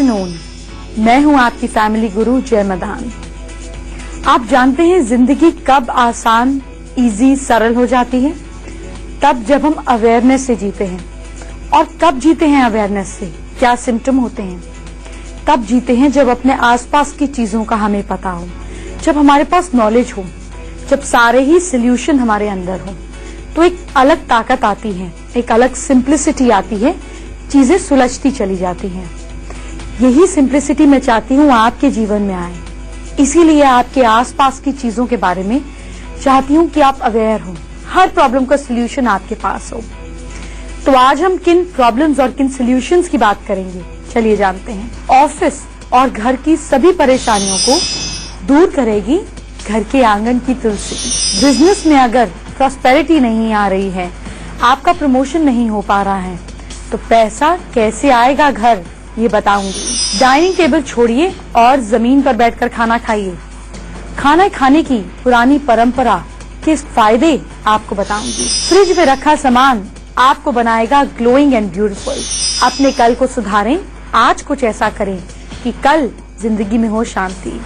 Afternoon, मैं हूं आपकी फैमिली गुरु जय मदान। आप जानते हैं जिंदगी कब आसान, इजी, सरल हो जाती है? तब जब हम अवेयरनेस से जीते हैं। और कब जीते हैं अवेयरनेस से? क्या सिम्टम होते हैं? तब जीते हैं जब अपने आसपास की चीजों का हमें पता हो, जब हमारे पास नॉलेज हो, जब सारे ही सोल्यूशन हमारे अंदर हो, तो एक अलग ताकत आती है, एक अलग सिंप्लिसिटी आती है, चीजें सुलझती चली जाती हैं। यही सिंप्लिसिटी मैं चाहती हूँ आपके जीवन में आए। इसीलिए आपके आसपास की चीजों के बारे में चाहती हूँ कि आप अवेयर हो, हर प्रॉब्लम का सोल्यूशन आपके पास हो। तो आज हम किन प्रॉब्लम्स और किन सॉल्यूशंस की बात करेंगे, चलिए जानते हैं। ऑफिस और घर की सभी परेशानियों को दूर करेगी घर के आंगन की तुलसी। बिजनेस में अगर प्रॉस्पेरिटी नहीं आ रही है, आपका प्रमोशन नहीं हो पा रहा है, तो पैसा कैसे आएगा घर, ये बताऊंगी। डाइनिंग टेबल छोड़िए और जमीन पर बैठकर खाना खाइए। खाना खाने की पुरानी परंपरा के फायदे आपको बताऊंगी। फ्रिज में रखा सामान आपको बनाएगा ग्लोइंग एंड ब्यूटीफुल। अपने कल को सुधारें, आज कुछ ऐसा करें कि कल जिंदगी में हो शांति।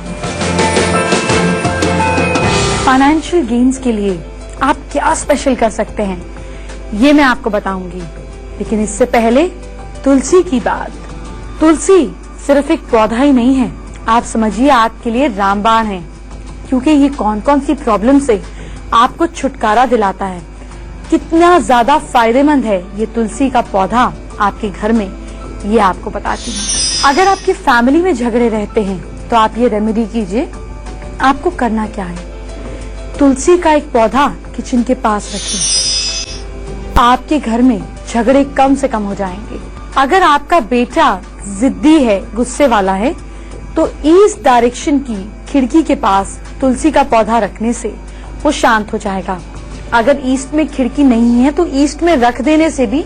फाइनेंशियल गेन्स के लिए आप क्या स्पेशल कर सकते हैं, ये मैं आपको बताऊंगी। लेकिन इससे पहले तुलसी की बात। तुलसी सिर्फ एक पौधा ही नहीं है, आप समझिए आपके लिए रामबाण है, क्योंकि ये कौन कौन सी प्रॉब्लम से आपको छुटकारा दिलाता है। कितना ज्यादा फायदेमंद है ये तुलसी का पौधा आपके घर में, ये आपको बताती हूँ। अगर आपकी फैमिली में झगड़े रहते हैं तो आप ये रेमेडी कीजिए। आपको करना क्या है, तुलसी का एक पौधा किचन के पास रखिए। आपके घर में झगड़े कम से कम हो जाएंगे। अगर आपका बेटा जिद्दी है, गुस्से वाला है, तो ईस्ट डायरेक्शन की खिड़की के पास तुलसी का पौधा रखने से वो शांत हो जाएगा। अगर ईस्ट में खिड़की नहीं है तो ईस्ट में रख देने से भी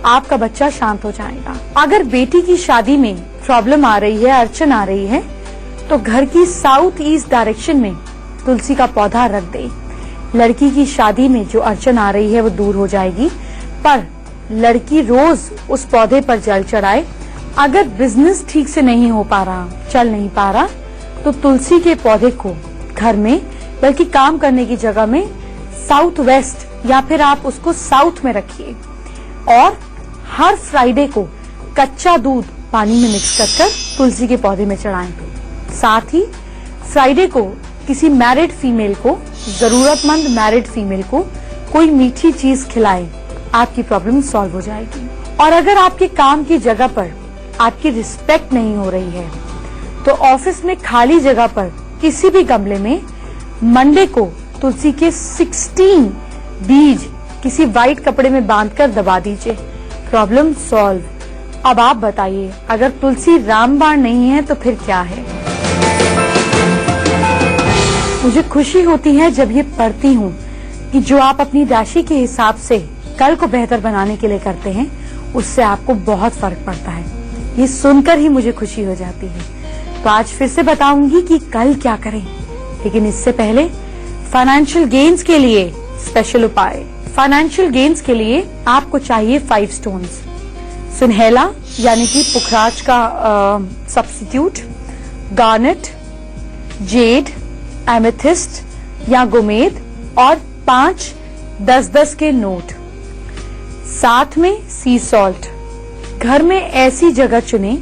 आपका बच्चा शांत हो जाएगा। अगर बेटी की शादी में प्रॉब्लम आ रही है, अड़चन आ रही है, तो घर की साउथ ईस्ट डायरेक्शन में तुलसी का पौधा रख दे। लड़की की शादी में जो अड़चन आ रही है वो दूर हो जाएगी, पर लड़की रोज उस पौधे पर जल चढ़ाए। अगर बिजनेस ठीक से नहीं हो पा रहा, चल नहीं पा रहा, तो तुलसी के पौधे को घर में, बल्कि काम करने की जगह में साउथ वेस्ट या फिर आप उसको साउथ में रखिए। और हर फ्राइडे को कच्चा दूध पानी में मिक्स कर तुलसी के पौधे में चढ़ाएं। साथ ही फ्राइडे को किसी मैरिड फीमेल को, जरूरतमंद मैरिड फीमेल को कोई मीठी चीज खिलाएं, आपकी प्रॉब्लम सॉल्व हो जाएगी। और अगर आपके काम की जगह पर आपकी रिस्पेक्ट नहीं हो रही है, तो ऑफिस में खाली जगह पर किसी भी गमले में मंडे को तुलसी के 16 बीज किसी व्हाइट कपड़े में बांधकर दबा दीजिए, प्रॉब्लम सॉल्व। अब आप बताइए, अगर तुलसी रामबाण नहीं है तो फिर क्या है? मुझे खुशी होती है जब ये पढ़ती हूँ कि जो आप अपनी राशि के हिसाब से कल को बेहतर बनाने के लिए करते हैं, उससे आपको बहुत फर्क पड़ता है। ये सुनकर ही मुझे खुशी हो जाती है। तो आज फिर से बताऊंगी कि कल क्या करें, लेकिन इससे पहले फाइनेंशियल गेन्स के लिए स्पेशल उपाय। फाइनेंशियल गेन्स के लिए आपको चाहिए 5 स्टोन्स। सुनहला यानी कि पुखराज का सब्स्टिट्यूट, गार्नेट, जेड, एमेथिस्ट या गोमेद, और 5 10-10 के नोट। साथ में सी सॉल्ट। घर में ऐसी जगह चुनें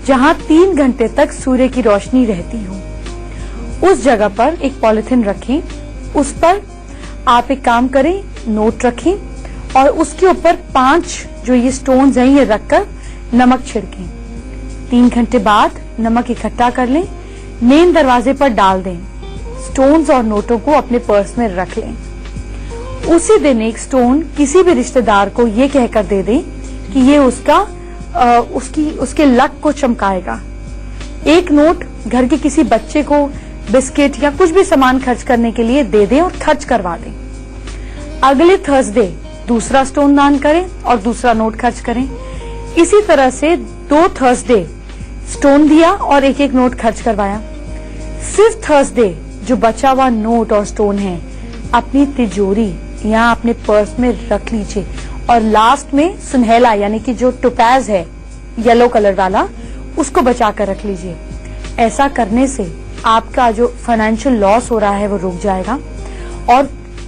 जहां 3 घंटे तक सूर्य की रोशनी रहती हो। उस जगह पर एक पॉलिथीन रखें, उस पर आप एक काम करें, नोट रखें और उसके ऊपर 5 जो ये स्टोन्स हैं ये रखकर नमक छिड़कें। 3 घंटे बाद नमक इकट्ठा कर लें, मेन दरवाजे पर डाल दें। स्टोन्स और नोटों को अपने पर्स में रख लें। उसी दिन एक स्टोन किसी भी रिश्तेदार को ये कहकर दे दें कि ये उसके लक को चमकाएगा। एक नोट घर के किसी बच्चे को बिस्किट या कुछ भी सामान खर्च करने के लिए दे दें और खर्च करवा दें। अगले थर्सडे दूसरा स्टोन दान करें और दूसरा नोट खर्च करें। इसी तरह से 2 थर्सडे स्टोन दिया और एक एक नोट खर्च करवाया। 5th थर्सडे जो बचा हुआ नोट और स्टोन है अपनी तिजोरी या अपने पर्स में रख लीजिए। और लास्ट में सुनहला यानी कि जो टोपैज है येलो कलर वाला, उसको बचा कर रख लीजिए। ऐसा करने से आपका जो फाइनेंशियल लॉस हो रहा है वो रुक जाएगा और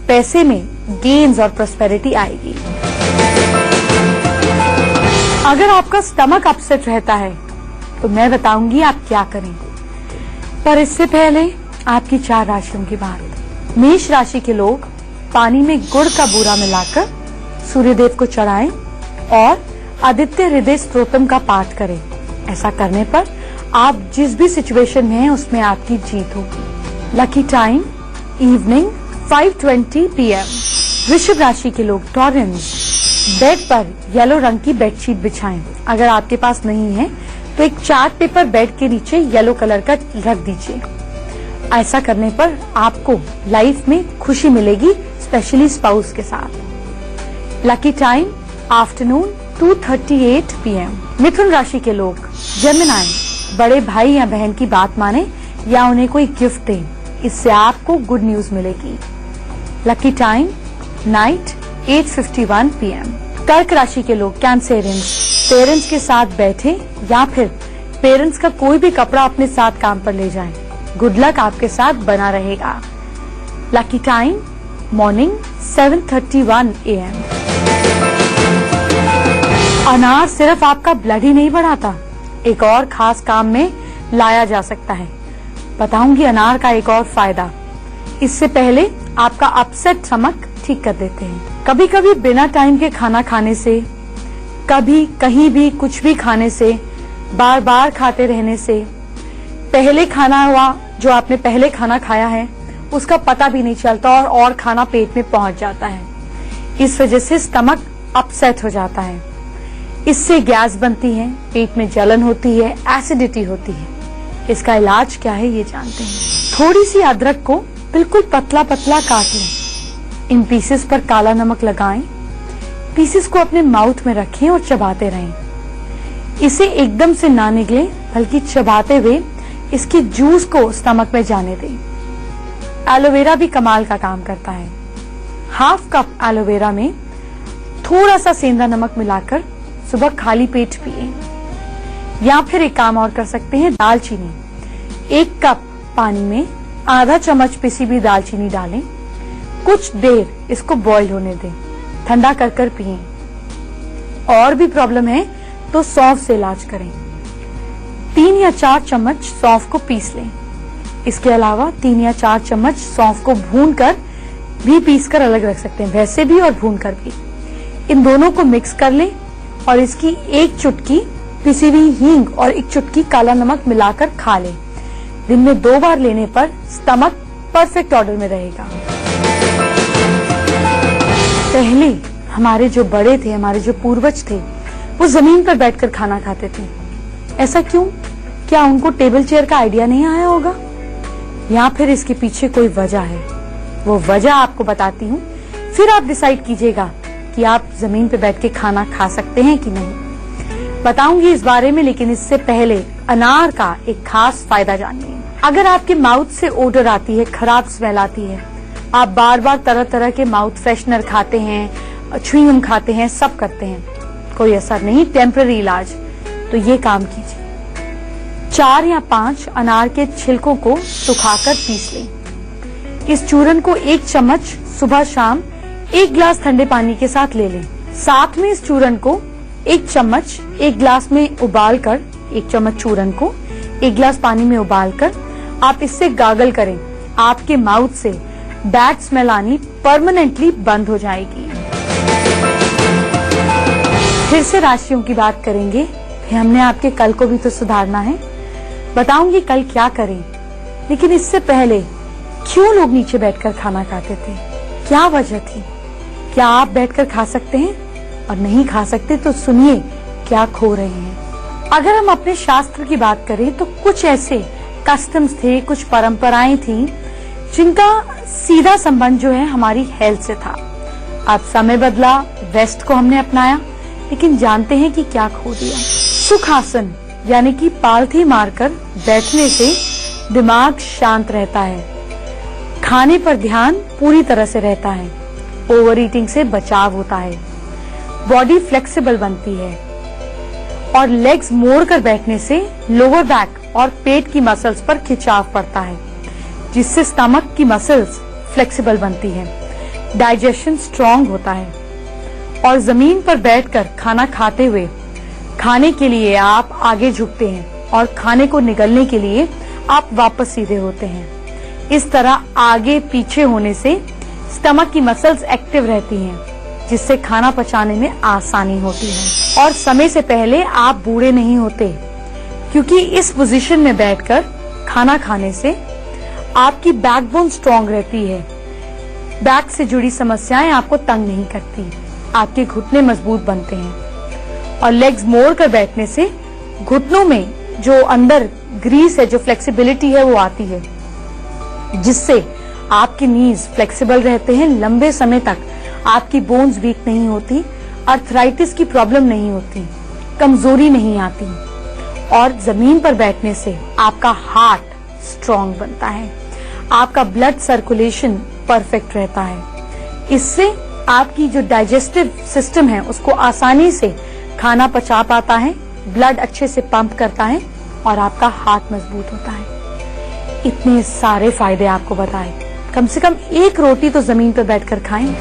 पैसे में गेन्स और प्रॉस्पेरिटी आएगी। अगर आपका स्टमक अपसेट रहता है तो मैं बताऊंगी आप क्या करें, पर इससे पहले आपकी 4 राशियों की बात। मेष राशि के लोग पानी में गुड़ का बूरा मिलाकर सूर्यदेव को चढ़ाएं और आदित्य हृदय स्तोत्रम का पाठ करें। ऐसा करने पर आप जिस भी सिचुएशन में हैं उसमें आपकी जीत होगी। Lucky time evening 5:20 PM। वृषभ राशि के लोग टॉरेंस बेड पर येलो रंग की बेडशीट बिछाएं। अगर आपके पास नहीं है तो एक चार्ट पेपर बेड के नीचे येलो कलर का रख दीजिए। ऐसा करने पर आपको लाइफ में खुशी मिलेगी, स्पेशली स्पाउस के साथ। Lucky time afternoon 2:38 PM। मिथुन राशि के लोग जेमिनी बड़े भाई या बहन की बात माने या उन्हें कोई गिफ्ट दें, इससे आपको गुड न्यूज मिलेगी। Lucky time night 8:51 PM। कर्क राशि के लोग कैंसेरियंस पेरेंट्स के साथ बैठे या फिर पेरेंट्स का कोई भी कपड़ा अपने साथ काम पर ले जाएं। गुड लक आपके साथ बना रहेगा। Lucky time morning 7:31 AM। अनार सिर्फ आपका ब्लड ही नहीं बढ़ाता, एक और खास काम में लाया जा सकता है। बताऊंगी अनार का एक और फायदा। इससे पहले आपका अपसेट स्टमक ठीक कर देते हैं। कभी कभी बिना टाइम के खाना खाने से, कभी कहीं भी कुछ भी खाने से, बार बार खाते रहने से, पहले खाना हुआ जो आपने पहले खाना खाया है उसका पता भी नहीं चलता और खाना पेट में पहुंच जाता है। इस वजह से स्टमक अपसेट हो जाता है। इससे गैस बनती है, पेट में जलन होती है, एसिडिटी होती है। इसका इलाज क्या है ये जानते हैं। थोड़ी सी अदरक को बिल्कुल पतला पतला काट लें, इन पीसेस पर काला नमक लगाएं, पीसेस को अपने माउथ में रखें और चबाते रहें। इसे एकदम से ना निगले बल्कि चबाते हुए इसके जूस को स्टमक में जाने दें। एलोवेरा भी कमाल का काम करता है। हाफ कप एलोवेरा में थोड़ा सा सेंधा नमक मिलाकर सुबह खाली पेट पिए। या फिर एक काम और कर सकते हैं, दालचीनी 1 कप पानी में आधा चम्मच पिसी हुई दालचीनी डालें, कुछ देर इसको बॉईल होने दें, ठंडा कर कर पिए। और भी प्रॉब्लम है तो सौंफ से इलाज करें। 3 या 4 चम्मच सौंफ को पीस लें। इसके अलावा 3 या 4 चम्मच सौंफ को भूनकर भी पीसकर अलग रख सकते हैं, वैसे भी और भूनकर भी। इन दोनों को मिक्स कर लें और इसकी 1 चुटकी पिसी हुई हींग और 1 चुटकी काला नमक मिलाकर खा लें। दिन में 2 बार लेने पर स्टमक परफेक्ट ऑर्डर में रहेगा। पहले हमारे जो बड़े थे, हमारे जो पूर्वज थे, वो जमीन पर बैठकर खाना खाते थे। ऐसा क्यों? क्या उनको टेबल चेयर का आइडिया नहीं आया होगा? या फिर इसके पीछे कोई वजह है? वो वजह आपको बताती हूँ, फिर आप डिसाइड कीजिएगा कि आप जमीन पे बैठ के खाना खा सकते हैं कि नहीं। बताऊंगी इस बारे में, लेकिन इससे पहले अनार का एक खास फायदा जानिए। अगर आपके माउथ से ओडर आती है, खराब स्मेल आती है, आप बार बार तरह तरह के माउथ फ्रेशनर खाते हैं, च्युइंगम खाते हैं, सब करते हैं, कोई असर नहीं, टेम्पररी इलाज, तो ये काम कीजिए। 4 या 5 अनार के छिलकों को सुखाकर पीस लें। इस चूरन को 1 चम्मच सुबह शाम 1 गिलास ठंडे पानी के साथ ले लें। साथ में इस चूरन को 1 चम्मच 1 गिलास में उबालकर, 1 चम्मच चूरन को 1 गिलास पानी में उबालकर आप इससे गागल करें। आपके माउथ से बैड स्मेल आनी परमानेंटली बंद हो जाएगी। फिर से राशियों की बात करेंगे, फिर हमने आपके कल को भी तो सुधारना है। बताऊंगी कल क्या करें, लेकिन इससे पहले क्यों लोग नीचे बैठकर खाना खाते थे, क्या वजह थी? क्या आप बैठकर खा सकते हैं? और नहीं खा सकते तो सुनिए क्या खो रहे हैं। अगर हम अपने शास्त्र की बात करें तो कुछ ऐसे कस्टम्स थे, कुछ परंपराएं थी जिनका सीधा संबंध जो है हमारी हेल्थ से था। अब समय बदला, वेस्ट को हमने अपनाया, लेकिन जानते हैं कि क्या खो दिया। सुखासन यानी कि पालथी मारकर बैठने से दिमाग शांत रहता है, खाने पर ध्यान पूरी तरह से रहता है, ओवर ईटिंग से बचाव होता है, बॉडी फ्लेक्सिबल बनती है और लेग्स मोड़कर बैठने से लोअर बैक और पेट की मसल्स पर खिंचाव पड़ता है, जिससे स्टमक की मसल्स फ्लेक्सिबल बनती है, डाइजेशन स्ट्रॉन्ग होता है और जमीन पर बैठकर खाना खाते हुए खाने के लिए आप आगे झुकते हैं और खाने को निगलने के लिए आप वापस सीधे होते हैं। इस तरह आगे पीछे होने से स्टमक की मसल्स एक्टिव रहती हैं, जिससे खाना पचाने में आसानी होती है और समय से पहले आप बूढ़े नहीं होते, क्योंकि इस पोजीशन में बैठकर खाना खाने से आपकी बैकबोन स्ट्रॉन्ग रहती है। बैक से जुड़ी समस्याएं आपको तंग नहीं करती, आपके घुटने मजबूत बनते हैं और लेग्स मोड़ कर बैठने से घुटनों में जो अंदर ग्रीस है, जो फ्लेक्सिबिलिटी है, वो आती है, जिससे आपके नीज फ्लेक्सिबल रहते हैं। लंबे समय तक आपकी बोन्स वीक नहीं होती, अर्थराइटिस की प्रॉब्लम नहीं होती, कमजोरी नहीं आती और जमीन पर बैठने से आपका हार्ट स्ट्रॉन्ग बनता है, आपका ब्लड सर्कुलेशन परफेक्ट रहता है। इससे आपकी जो डाइजेस्टिव सिस्टम है उसको आसानी से खाना पचा पाता है, ब्लड अच्छे से पंप करता है और आपका हार्ट मजबूत होता है। इतने सारे फायदे आपको बताए, कम से कम एक रोटी तो जमीन पर बैठकर खाएं।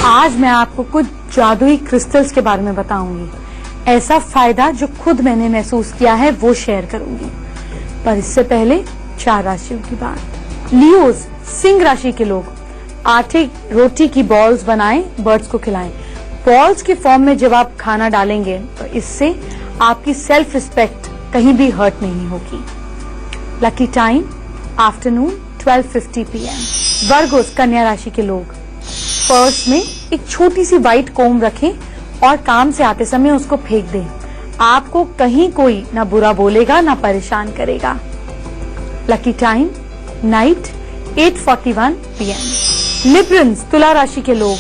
आज मैं आपको कुछ जादुई क्रिस्टल्स के बारे में बताऊंगी। ऐसा फायदा जो खुद मैंने महसूस किया है वो शेयर करूंगी, पर इससे पहले 4 राशियों की बात। लियोज, सिंह राशि के लोग आटे रोटी की बॉल्स बनाएं, बर्ड्स को खिलाएं। बॉल्स के फॉर्म में जब आप खाना डालेंगे तो इससे आपकी सेल्फ रिस्पेक्ट कहीं भी हर्ट नहीं होगी। Lucky time afternoon 12:50 PM। Virgo's, कन्या राशि के लोग पर्स में एक छोटी सी व्हाइट कोम रखें और काम से आते समय उसको फेंक दें। आपको कहीं कोई ना बुरा बोलेगा ना परेशान करेगा। Lucky time night 8:41 PM। Librans, तुला राशि के लोग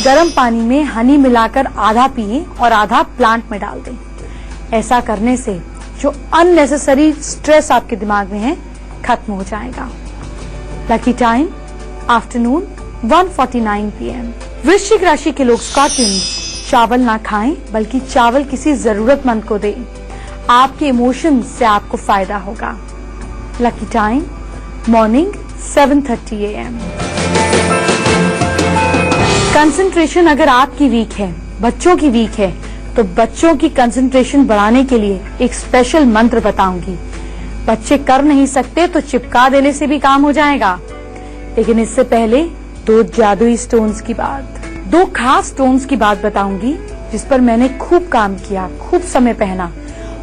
गर्म पानी में हनी मिलाकर आधा पिए और आधा प्लांट में डाल दें। ऐसा करने से जो अननेसेसरी स्ट्रेस आपके दिमाग में है खत्म हो जाएगा। Lucky time afternoon 1:49 PM। वृश्चिक राशि के लोग स्कॉर्पियंस, चावल ना खाएं बल्कि चावल किसी जरूरतमंद को दें। आपके इमोशंस से आपको फायदा होगा। Lucky time morning 7:30 AM। Concentration अगर आपकी वीक है, बच्चों की वीक है, तो बच्चों की कंसंट्रेशन बढ़ाने के लिए एक स्पेशल मंत्र बताऊंगी। बच्चे कर नहीं सकते तो चिपका देने से भी काम हो जाएगा। लेकिन इससे पहले 2 जादुई स्टोन्स की बात, 2 खास स्टोन्स की बात बताऊंगी जिस पर मैंने खूब काम किया, खूब समय पहना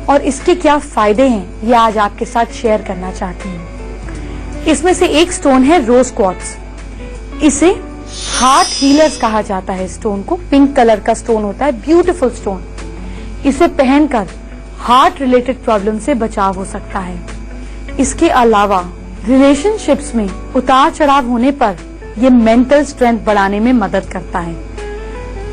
और इसके क्या फायदे हैं ये आज आपके साथ शेयर करना चाहती हूँ। इसमें से एक स्टोन है रोज क्वार्ट्ज। इसे हार्ट हीलर्स कहा जाता है। स्टोन को पिंक कलर का स्टोन होता है, ब्यूटीफुल स्टोन। इसे पहनकर हार्ट रिलेटेड प्रॉब्लम से बचाव हो सकता है। इसके अलावा रिलेशनशिप्स में उतार चढ़ाव होने पर यह मेंटल स्ट्रेंथ बढ़ाने में मदद करता है।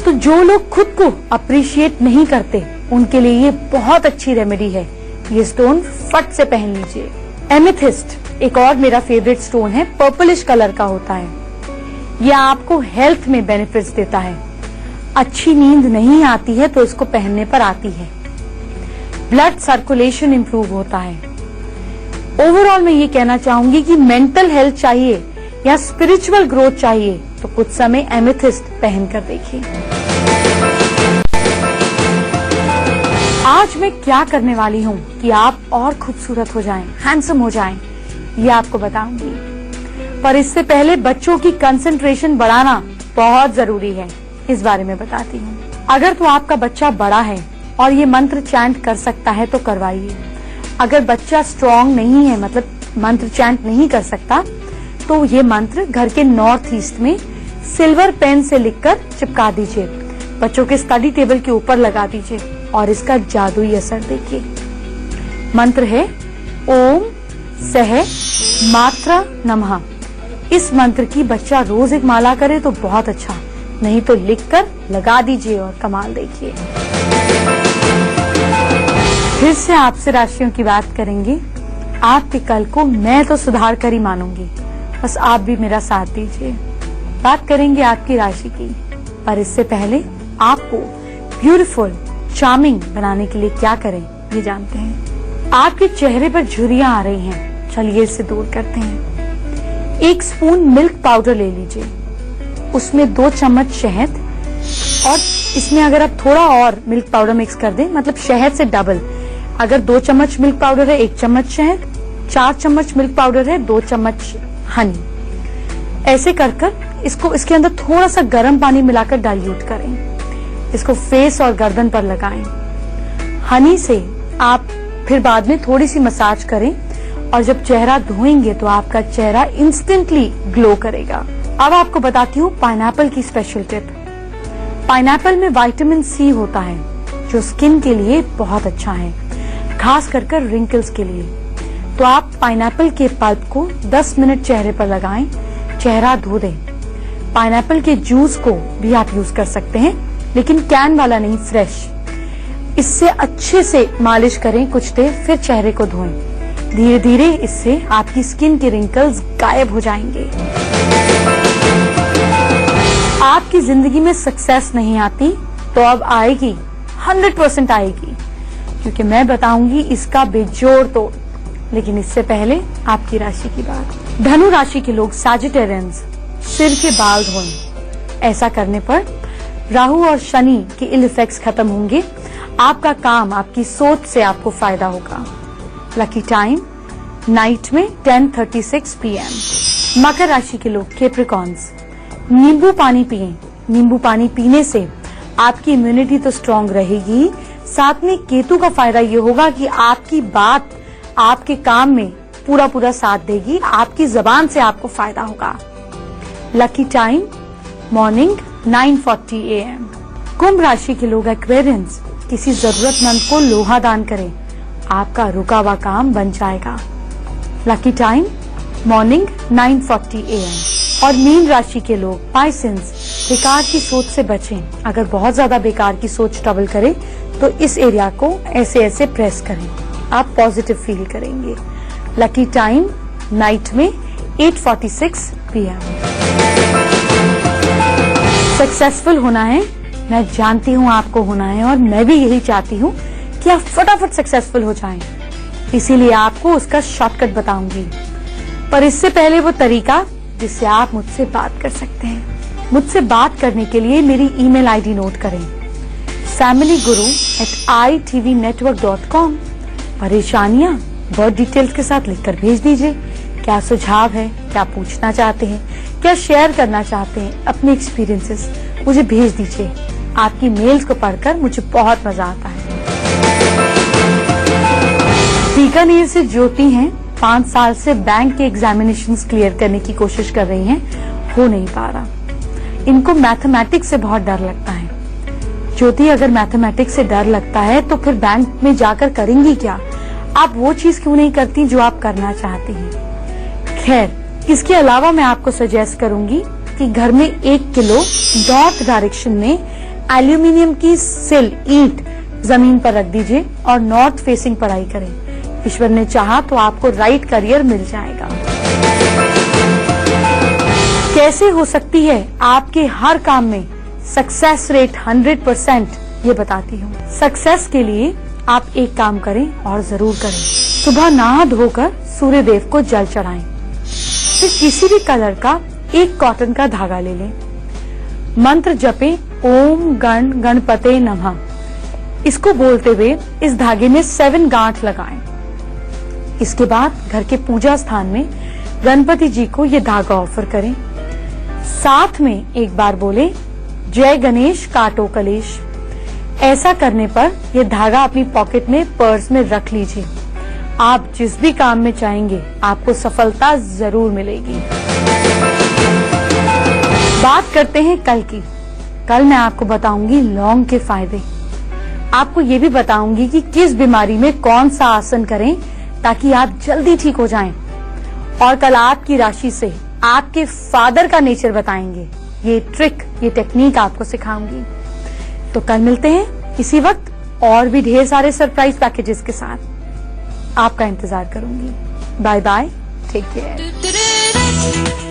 तो जो लोग खुद को अप्रिशिएट नहीं करते उनके लिए ये बहुत अच्छी रेमेडी है। ये स्टोन फट से पहन लीजिए। एमेथिस्ट एक और मेरा फेवरेट स्टोन है, पर्पलिश कलर का होता है। यह आपको हेल्थ में बेनिफिट्स देता है। अच्छी नींद नहीं आती है तो इसको पहनने पर आती है। ब्लड सर्कुलेशन इंप्रूव होता है। ओवरऑल मैं ये कहना चाहूंगी कि मेंटल हेल्थ चाहिए या स्पिरिचुअल ग्रोथ चाहिए तो कुछ समय एमेथिस्ट पहन कर देखिए। आज मैं क्या करने वाली हूँ कि आप और खूबसूरत हो जाएं, हैंडसम हो जाएं, ये आपको बताऊंगी। पर इससे पहले बच्चों की कंसंट्रेशन बढ़ाना बहुत जरूरी है, इस बारे में बताती हूँ। अगर तो आपका बच्चा बड़ा है और ये मंत्र चैंट कर सकता है तो करवाइए। अगर बच्चा स्ट्रॉन्ग नहीं है, मतलब मंत्र चैंट नहीं कर सकता, तो ये मंत्र घर के नॉर्थ ईस्ट में सिल्वर पेन से लिखकर चिपका दीजिए, बच्चों के स्टडी टेबल के ऊपर लगा दीजिए और इसका जादुई असर देखिए। मंत्र है ओम सह मात्रा नमः। इस मंत्र की बच्चा रोज एक माला करे तो बहुत अच्छा, नहीं तो लिखकर लगा दीजिए और कमाल देखिए। फिर से आपसे राशियों की बात करेंगे। आपके कल को मैं तो सुधार कर ही मानूंगी, बस आप भी मेरा साथ दीजिए। बात करेंगे आपकी राशि की, पर इससे पहले आपको ब्यूटीफुल, चार्मिंग बनाने के लिए क्या करें ये जानते हैं। आपके चेहरे पर झुर्रियां आ रही हैं, चलिए इसे दूर करते हैं। 1 स्पून मिल्क पाउडर ले लीजिए, उसमें 2 चम्मच शहद, और इसमें अगर आप थोड़ा और मिल्क पाउडर मिक्स कर दें, मतलब शहद से डबल, अगर 2 चम्मच मिल्क पाउडर है 1 चम्मच शहद, 4 चम्मच मिल्क पाउडर है 2 चम्मच हनी। ऐसे कर कर इसको इसके अंदर थोड़ा सा गर्म पानी मिलाकर डाइल्यूट करें। इसको फेस और गर्दन पर लगाएं। हनी से आप फिर बाद में थोड़ी सी मसाज करें, और जब चेहरा धोएंगे तो आपका चेहरा इंस्टेंटली ग्लो करेगा। अब आपको बताती हूँ पाइनएप्पल की स्पेशल टिप। पाइनएप्पल में विटामिन सी होता है जो स्किन के लिए बहुत अच्छा है, खास कर रिंकल्स के लिए। तो आप पाइनएप्पल के पल्प को 10 मिनट चेहरे पर लगाएं, चेहरा धो दें। पाइनएप्पल के जूस को भी आप यूज कर सकते हैं, लेकिन कैन वाला नहीं, फ्रेश। इससे अच्छे से मालिश करें कुछ देर, फिर चेहरे को धोएं। धीरे धीरे इससे आपकी स्किन के रिंकल्स गायब हो जाएंगे। आपकी जिंदगी में सक्सेस नहीं आती तो अब आएगी, 100% आएगी, क्योंकि मैं बताऊंगी इसका बेजोड़ तोड़। लेकिन इससे पहले आपकी राशि की बात। धनु राशि के लोग सैजिटेरियंस सिर के बाल धोएं। ऐसा करने पर राहु और शनि के इल इफेक्ट्स खत्म होंगे। आपका काम, आपकी सोच से आपको फायदा होगा। लकी टाइम नाइट में 10:36 PM। मकर राशि के लोग कैप्रिकॉर्न्स, नींबू पानी पिएं। नींबू पानी पीने से आपकी इम्यूनिटी तो स्ट्रांग रहेगी, साथ में केतु का फायदा ये होगा कि आपकी बात आपके काम में पूरा साथ देगी। आपकी जबान से आपको फायदा होगा। Lucky time morning 9:40 AM। कुंभ राशि के लोग एक्वेरियंस, किसी जरूरतमंद को लोहा दान करें, आपका रुका हुआ काम बन जाएगा। Lucky time morning 9:40 AM। और मीन राशि के लोग पाइसेंस, बेकार की सोच से बचें। अगर बहुत ज्यादा बेकार की सोच ट्रबल करे तो इस एरिया को ऐसे ऐसे प्रेस करें, आप पॉजिटिव फील करेंगे। लकी टाइम नाइट में 8:46 PM। सक्सेसफुल होना है, मैं जानती हूँ आपको होना है, और मैं भी यही चाहती हूँ कि आप फटाफट सक्सेसफुल हो जाएं। इसीलिए आपको उसका शॉर्टकट बताऊंगी, पर इससे पहले वो तरीका जिससे आप मुझसे बात कर सकते हैं। मुझसे बात करने के लिए मेरी ईमेल आईडी नोट करें, familyguru@itvnetwork.com। परेशानियां वर्ड डिटेल्स के साथ लिखकर भेज दीजिए। क्या सुझाव है, क्या पूछना चाहते हैं, क्या शेयर करना चाहते हैं, अपने एक्सपीरियंसेस मुझे भेज दीजिए। आपकी मेल्स को पढ़कर मुझे बहुत मजा आता है। बीकानेर से ज्योति हैं, 5 साल से बैंक के एग्जामिनेशंस क्लियर करने की कोशिश कर रही हैं, हो नहीं पा रहा। इनको मैथमेटिक्स से बहुत डर लगता है। ज्योति, अगर मैथमेटिक्स से डर लगता है तो फिर बैंक में जाकर करेंगी क्या? आप वो चीज क्यों नहीं करती जो आप करना चाहती हैं? खैर, इसके अलावा मैं आपको सजेस्ट करूंगी कि घर में 1 किलो नॉर्थ डायरेक्शन में एल्यूमिनियम की सिल, ईंट जमीन पर रख दीजिए और नॉर्थ फेसिंग पढ़ाई करें। ईश्वर ने चाहा तो आपको राइट करियर मिल जाएगा। कैसे हो सकती है आपके हर काम में सक्सेस रेट 100%, ये बताती हूँ। सक्सेस के लिए आप एक काम करें और जरूर करें। सुबह नहा धोकर सूर्य देव को जल चढ़ाएं। फिर किसी भी कलर का एक कॉटन का धागा ले लें। मंत्र जपें, ओम गण गणपते नमः। इसको बोलते हुए इस धागे में 7 गांठ लगाएं। इसके बाद घर के पूजा स्थान में गणपति जी को ये धागा ऑफर करें। साथ में एक बार बोले, जय गणेश काटो कलेश। ऐसा करने पर यह धागा अपनी पॉकेट में, पर्स में रख लीजिए। आप जिस भी काम में चाहेंगे आपको सफलता जरूर मिलेगी। बात करते हैं कल की। कल मैं आपको बताऊंगी लौंग के फायदे। आपको ये भी बताऊंगी कि किस बीमारी में कौन सा आसन करें ताकि आप जल्दी ठीक हो जाएं। और कल आपकी राशि से आपके फादर का नेचर बताएंगे। ये ट्रिक, ये टेक्निक आपको सिखाऊंगी। तो कल मिलते हैं इसी वक्त और भी ढेर सारे सरप्राइज पैकेजेस के साथ। आपका इंतजार करूंगी। Bye bye, take care.